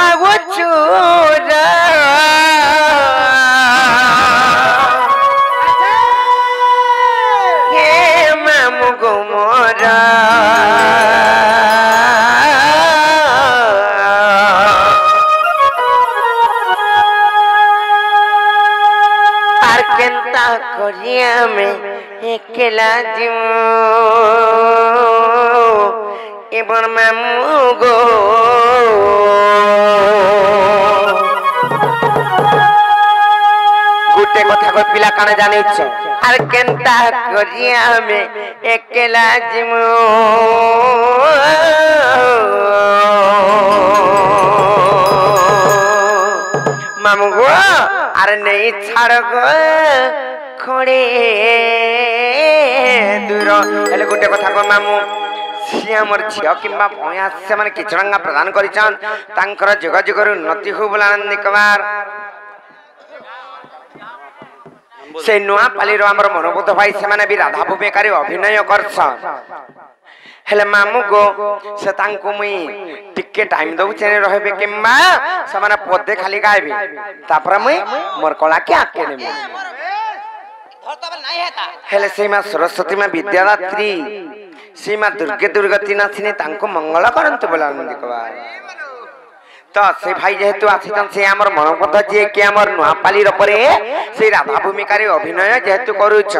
पागो चूरा ये मामू गो मोरा आर केंता करिया में एकला जीव एबर मामू गो गुटे कथा को पिला काने जाने इच्छा आर केंता करिया में एकला जीव मामू गो आर नहीं छाड़ गो खड़े दूर हेले गुटे कथा को मामू सी आमर झील कि भया से मैंने किचड़ंगा प्रदान कर जुग जुगर उन्नति हो बोला आनंद कुमार से नुआ पाली आमर मनोबोध भाई से भी राधा भूमिकार अभिनय हेले मामू गो से मुई टिके टाइम दउचे रहबे किम्बा से माने पदे खाली गाइबे तापर मुई मोर कला के आके नेबे हेले से मां सरस्वती मां विद्यादात्री सीमा दुर्गे दुर्गति नाथिनी तांको मंगल करंतु बोला आनंद कुमार तो से भाई जेहेतु आसीतन से हमर मनोबोध जे कि हमर नुआपाली रे से राधा भूमिकार अभिनय जेहेतु करूछ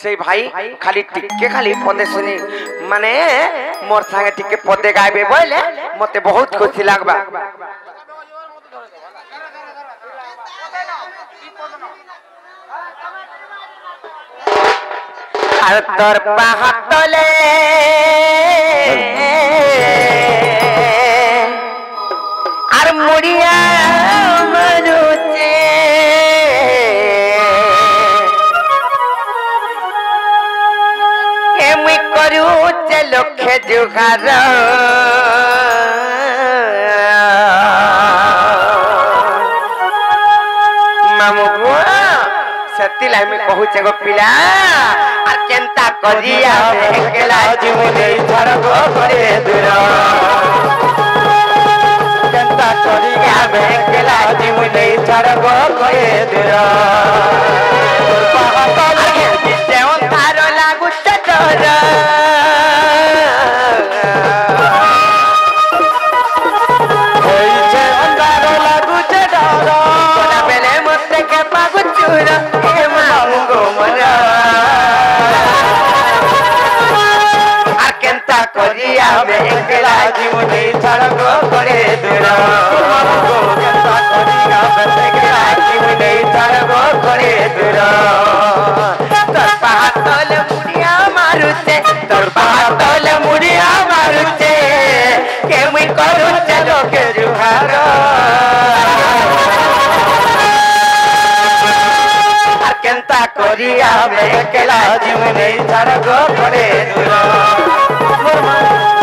से भाई खाली टिके खाली पदे सुनी माने मोर संगे टिके पदे गाइबे बोले मते बहुत खुशी लागबा आर तोर पाहतले आर मुड़िया मरुचे ए मुई करूचे लखे जुगार मामू बुआ सती लाई में कहूचे गो पिला आ केंता करिया एकला जीवने धर गो करे दूर केंता करिया एकला जीवने धर गो करे दूर जेवन थारो लागु चटर होई जेवन थारो लागु चटर कोना बेले मते के पागु चूरा हे मामू गो मरा आ केंता करिया एकला जीवने धर गो करे दूर केंता करिया एकला जीवने धर गो करे दूर तोर पातल मुड़िया मारुते तोर पातल मुड़िया मारुते के मुई करू चलो के जुहार आ केंता करिया एकला जीवने धर गो करे दूर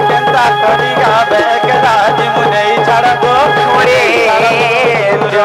केंता करिया एकला जीवने धर गो करे दूर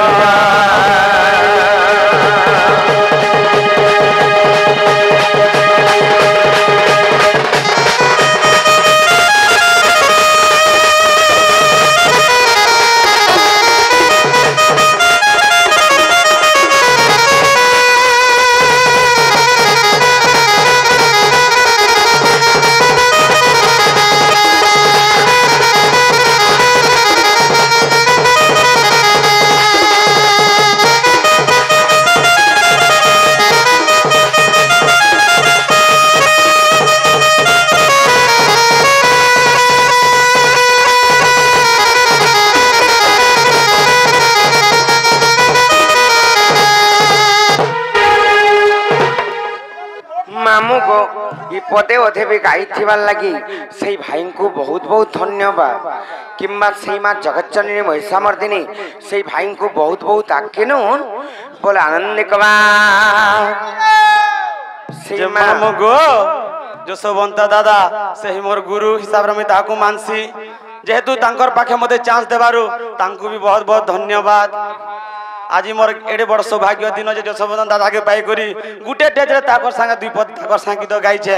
मामू को ये पदे अधे भी गाई थिबार लगी से भाई को बहुत बहुत धन्यवाद किंबा से मां जगतजननी महिषामर्दिनी से भाई को बहुत बहुत आके नून बोले आनंद कुमार से मामू गो जसवंता दादा से मोर गुरु हिसाब रे ताकू मानसी जेहेतु तांकर पाखे मते चांस देबारु तांकू भी बहुत बहुत धन्यवाद आज मोर एडे बड़ सौभाग्य दिन जे जसवंत दादा के पाई करी गुटे टेज रे ताकर संगे दुई पद ताकर संगे तो गाई छे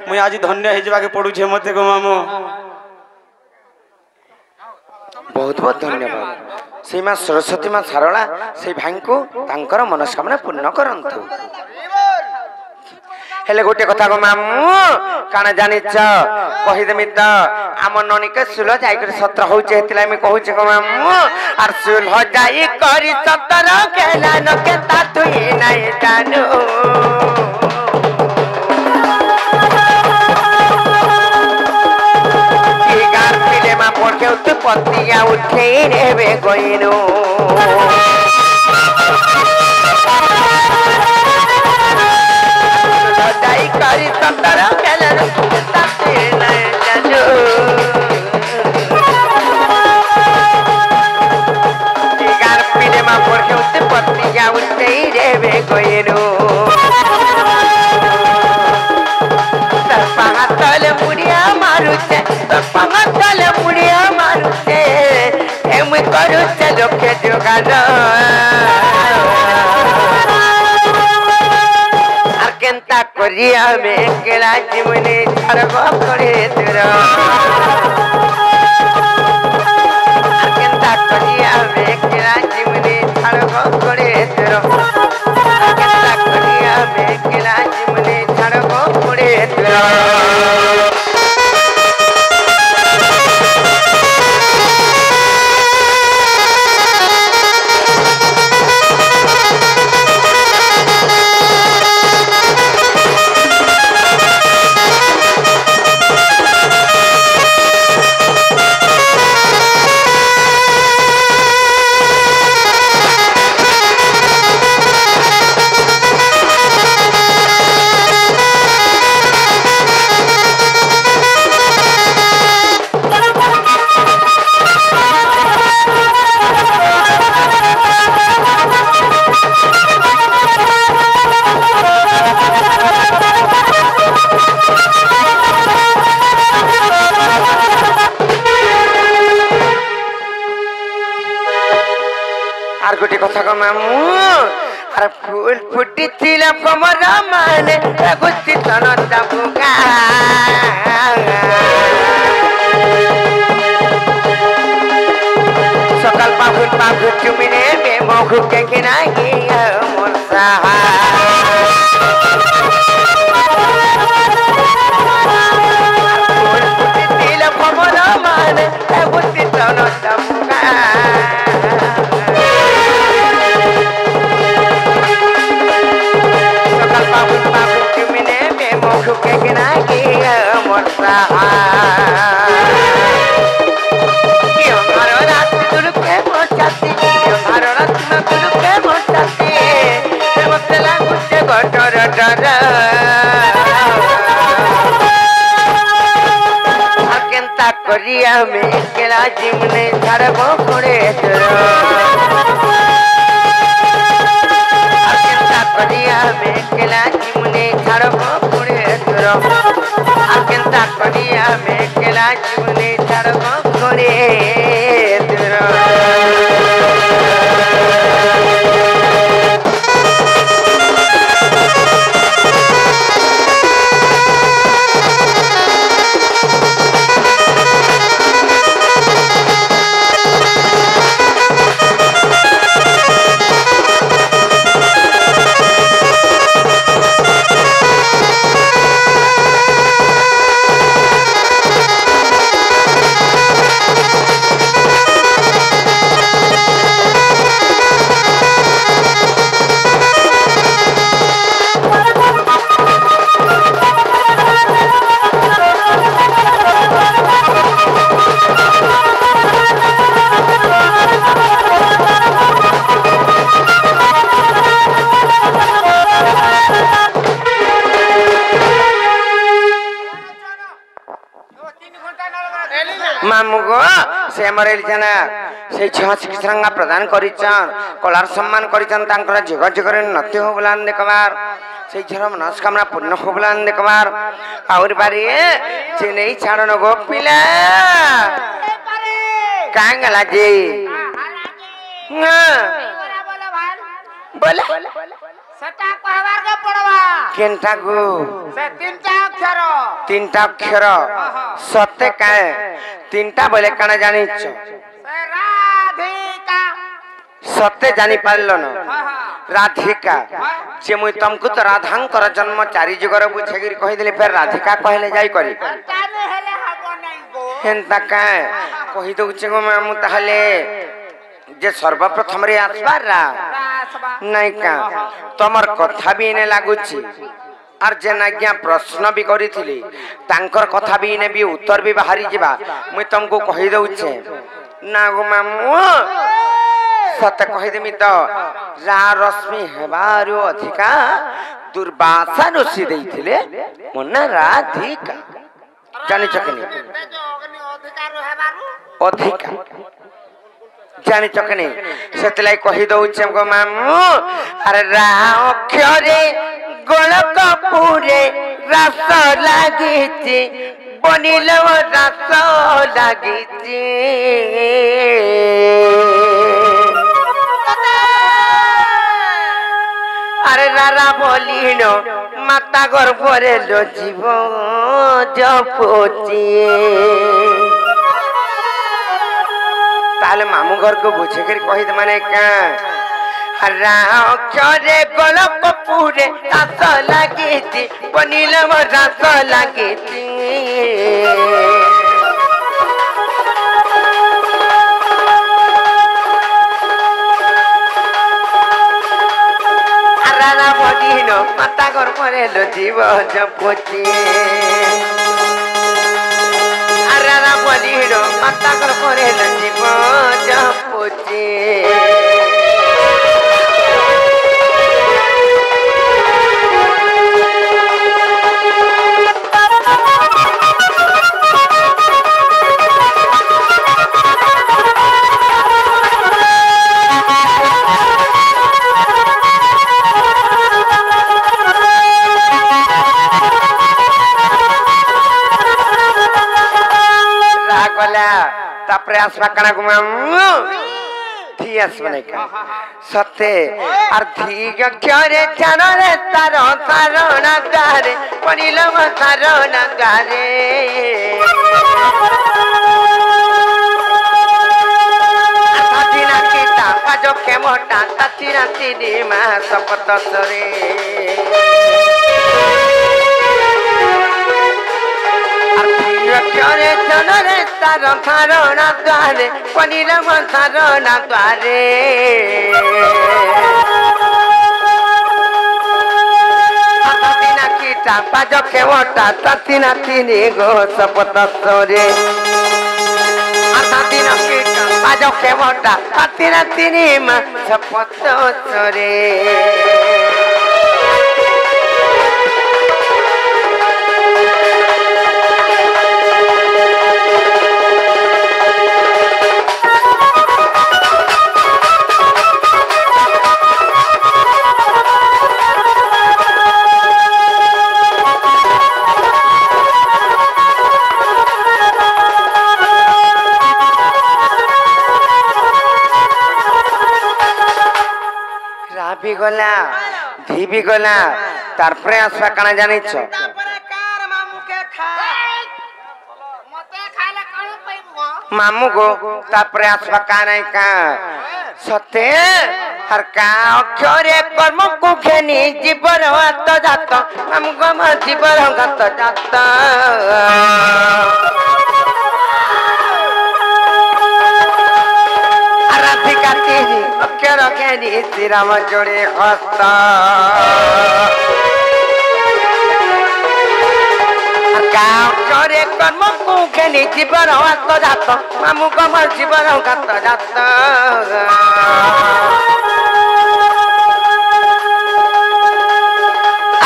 मुई आज धन्य हे जबा के पडु छे मते गो मामू बहुत बहुत धन्यवाद से माँ सरस्वती माँ सारला से भाई को तांकर मनोकामना पूर्ण करंतु हेले गोटे कथा को मामू काना जानिच कहिदेमी त आम ननिके सुल जाई कर सत्र होचे हेतिला मी कहूचे को मामू आर सुल हो जाई करी सत्र केला न के ता तुई नाही जानो की गार पिले मा पड़के उत पतिया उठे रेबे गइनो जाई करी सतर केलन ताते नहीं जानो दिगार पीले मा पड़के उते पत्तिया उते रेबे गइनो सरपंगा तले मुड़िया मारुते सरपंगा तले मुड़िया मारुते एम करुते लोके जोगानो केंता करिया में केला जीवने छड़ब करे तेरा केंता करिया में केला जीवने छड़ब करे तेरा केंता करिया में केला जीवने छड़ब करे तेरा गोटे कथा को मामू अरे फूल फुटी थिला कमर माने गुस्ती तन तबुगा सकाल पागुन चुमिने बे मोखु के किना गिया मोरसा फूल फुटी थिला कमर माने गुस्ती तन तबुगा के गिना गिया मोरसा क्यों मारो रात तुल के मोचाती क्यों मारो रात तुल के मोचाती ते मतला गुस्से गटर डर केंता करिया में केला जीवने छड़ब करे तेरा केंता करिया में केला जीवने छड़ब केंता करिया में केला जीवने छड़ब करे मामू गो से मरेल जना से छह चिकित्सा प्रदान करिचन कलार सम्मान करिचन तांकर जग जगर नत्य हो बलान देखबार से झर मनस्कामना पूर्ण हो बलान देखबार और बारी जे नहीं छाड़न गो पिला कांगला जी बोले सटा कहवार के पड़वा केनटा गो से तीनटा अक्षर तीनटा अक्षर सत्य काए तीनटा बोले काना जानी छ राधिका सत्य जानी पारलो न राधिका जे मुई तुमको तो राधांकर जन्म चारि जुगर बुझेगिर कहि देले फिर राधिका कहले जाई करी ताने हेले हबो नै गो हेंता काए कहि दउ छे गो मामू ताहले जे सर्वप्रथम रे आसबारा रासबा नहीं का तमर कथा भी ने लागुची और जे नाज्ञा प्रश्न भी करिथिली तांकर कथा भी ने भी उत्तर भी बाहरी जिबा मुई तुमको कहि दउ छे ना गो मामू सत्य कहि देमी तो रा रश्मि हेबारो अधिका दुर्वासा ऋषि देइथिले मन्ना राधिका जानि चकनी बेजोगनी अधिकार हेबारु अधिका जानि चकनी सेतलाई कहि दउ छे गो मामू अरे रा अक्षरे गोलक पूरे रस लागिची बनिलो रस लागिची अरे रारा बोलिनो माता गर्भरे लो जीव जपोची ताले मामू घर को बुझे कर कहि दे माने का अक्षरे गोलक पूरे रस लागिची बनिलो रस लागिची रारा बदिनो माता गर्भरे लो जीव जपोची रारा बदिनो माता गर्भरे लो जीव जपोची तापरे आसवा कना गुमामू धी आसवा नहीं का सत्य और धी क्योरे जानो रे तारो तारो ना गारे पनिलो तारो ना गारे तातीना कीटा काजो के मोटा तातीना तीनी मा सपत सरे क्योरे जानो रे तारो तारो ना गारे पनिलो तारो ना गारे तातीना कीटा काजो के मोटा तातीना तीनी गो सपत सरे तातीना कीटा काजो के मोटा तातीना तीनी मा सपत सरे भी गला धी भी गला तार पर आसवा काना जानि छ तापरे कार मामू के खा मते खाले कोन पैबो मामू गो तापर आसवा काना का सत्य हर का अक्षरे कर्म को खेनी जीवन हात जात मामू गो म जीवन हात जात राधिका तेरी अक्षर खेनी श्री राम जोड़े हस्त अक्षरे कर्म को खेनी जीवन हात जात मामू गो म जीवन हात जात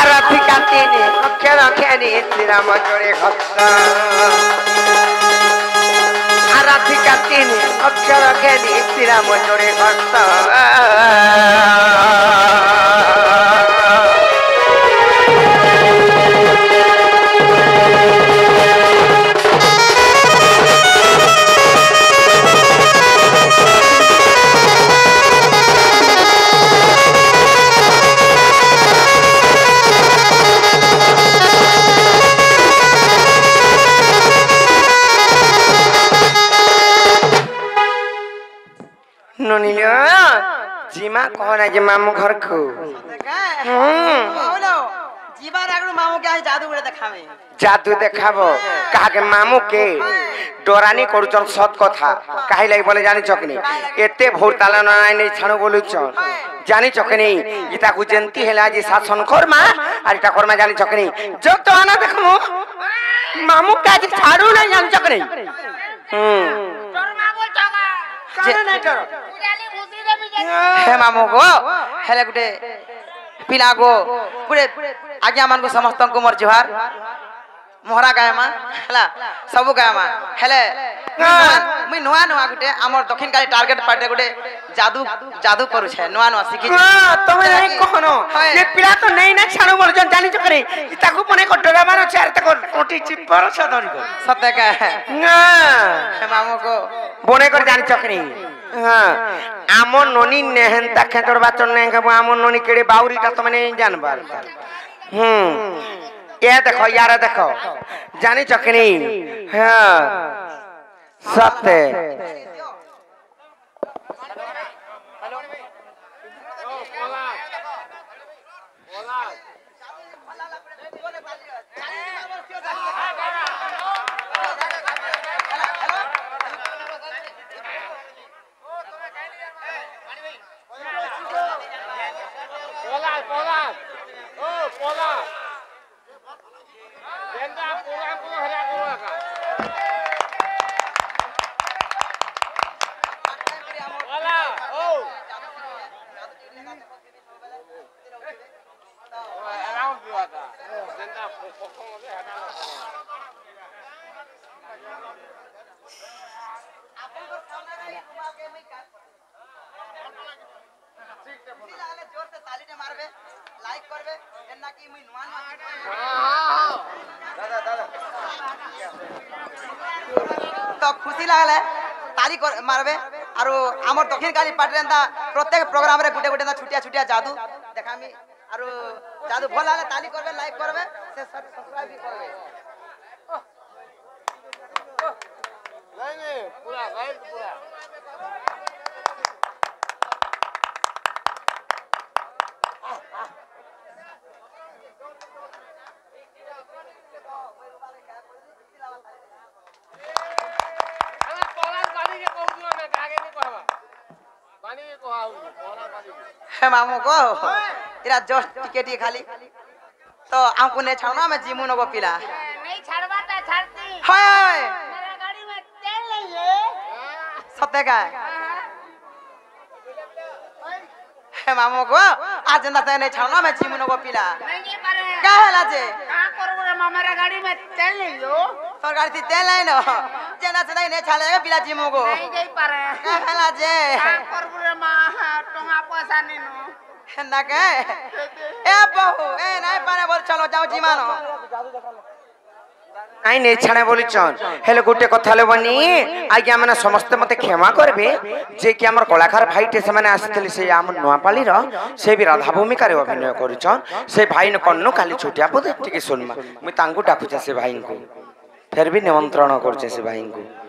राधिका तेरी अक्षर खेनी श्री राम जोड़े हस्त राधिका तीनी अक्षर खेनी श्री राम जोड़े हस्त ନନିଲ ଜିମା କହନା ଯେ ମାମୁ ଘରକୁ जीवार आगु मामू के जादू गुड़े देखावे जादू देखाबो काहे मामू के डरानी करूचन सत कथा काहे लागि बोले जानि चकनी एते भोर ताला नाय नै छाणो बोलुचन जानि चकनी इता को जंती हेला जे शासन कर्मा आर इता कर्मा जानि चकनी जो तो आना देखमु मामू का जे छाड़ू नै जानि चकनी तोर मामू चका काहे नै डर पुरानी भूसी रे भी हे मामू को हेले गुटे पिला को गुटे आज्ञा मान को समस्त को मोर जोहार मोहरा गायमा हला सब गायमा हेले मुई नुआ नुआ गुटे हमर दक्षिण काली टारगेट पार्टी गुटे जादू जादू करू छे नुआ नुआ सिखि तमे नै कहनो ये पिला तो नै ना छाणो बोल जन जानि चकनी इता को पने को डरा मारो चार तक ओटी चिपर छ धरि को सत्य का ना हे मामू को बने कर जानि चकनी हां आमो नोनी नेहंता खेतर बाचन नै के आमो नोनी केड़े बाउरीटा तमे नै जानबार ये देखो यार देखो जानी चकनी हाँ सत्य जोर से ताली मारबे लाइक करबे एना की मुई नुआ दादा दादा तो खुशी लागले ताली मारबे आरो हमर दक्षिण काली पार्टी एंता प्रत्येक प्रोग्राम रे गुटे गुटे छुटिया छुटिया जादू देखामी आरो जादू भल लागले ताली करबे लाइक करबे से सब्सक्राइब भी करबे नहीं पूरा राइट पूरा हे मामू को इरा जस्ट टिकेट ही खाली तो हमको ने छावना में जीमू नको पिला नहीं छाड़वाता छाड़ती हाय मेरा गाड़ी में तेल नहीं है सत्य का हे मामू को आज ना ते ने छावना में जीमू नको पिला नहीं पारे का हला जे का करू रे मेरा गाड़ी में तेल नहीं हो तोर गाड़ी थी तेल नहीं नो जेना से नहीं छालेगा पिला जीमू को नहीं जाई पारे का हला जे का करू रे टोंगा पैसा नहीं नो ना के ए बहू ए नहीं पारे बोल चलो जाओ जीमानो नाई नै छाणे बोली चन हेले गुटे कथा ले बनी आज्ञा माने समस्त मते क्षमा करबे जे कि हमर कलाकार भाईटे से माने आसितले से हम नोआपाली रो से भी राधा भूमिका रे अभिनय करिचन से भाई न कन्नु खाली छुटिया पदे टिके सुनमा मु तांगु डाकुचा से भाई को फिर भी निमंत्रण करछे से भाई को